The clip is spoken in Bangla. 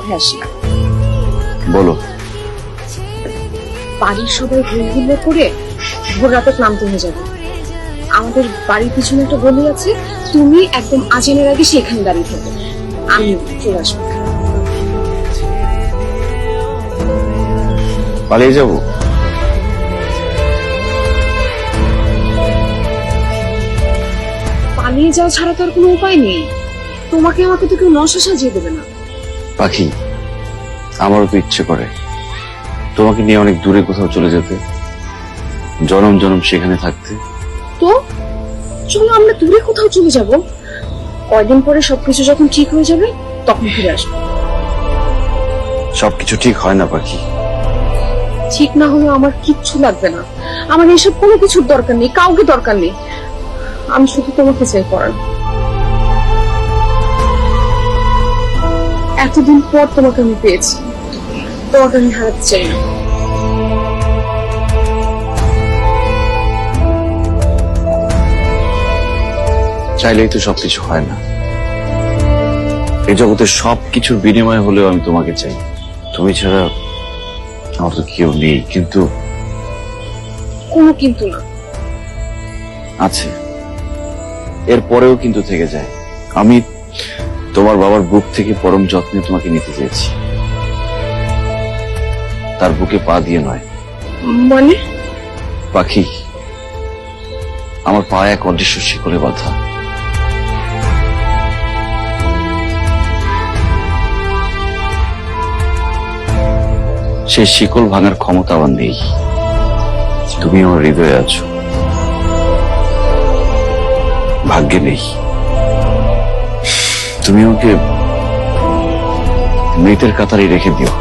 কথায় আসি। বলো। বাড়ির সবাই হইহুল্লো করে ভোর রাতে ক্লান্ত হয়ে যাবে। আমাদের বাড়ির পিছনে একটা গলি আছে, তুমি একদম আজানের আগে সেখানে দাঁড়িয়ে থাকবে, আমি চলে আসবো। পালিয়ে যাবো? পালিয়ে যাওয়া ছাড়া তো আর কোনো উপায় নেই। তোমাকে আমাকে তো কেউ নশা সাজিয়ে দেবে না। পাখি, আমারও তো ইচ্ছে করে তোমাকে নিয়ে অনেক দূরে কোথাও চলে যেতে, জনম জনম সেখানে থাকতে। তো চলো আমরা দূরে কোথাও চলে যাব, কয়দিন পরে সবকিছু যখন ঠিক হয়ে যাবে তখন ফিরে আসবো। সবকিছু ঠিক হয় না পাখি। ঠিক না হলেও আমার কিচ্ছু লাগবে না, আমার এসব কোনো কিছুর দরকার নেই, কাউকে দরকার নেই, আমি শুধু তোমাকে চাই পড়ার। এতদিন পর তোমাকে আমি পেয়েছি, তোমাকে আমি হারাতে চাই না। চাইলেই তো সবকিছু হয় না, এই জগতের সবকিছুর বিনিময় হলেও আমি তোমাকে চাই। তুমি ছাড়া আমার তো কেউ নেই। কিন্তু কোনো কিন্তু না আছে, এর পরেও কিন্তু থেকে যায়। আমি তোমার বাবার বুক থেকে পরম যত্নে তোমাকে নিতে চেয়েছি, তার বুকে পা দিয়ে নয়। মানে? পাখি, আমার পা এক অদৃশ্য শিকলে বাঁধা। সেই শিকল ভাঙার ক্ষমতা আমার নেই। তুমি আমার হৃদয়ে আছো, ভাগ্যে নেই। তুমি আমাকে মৃতের কাতারে রেখে দিও।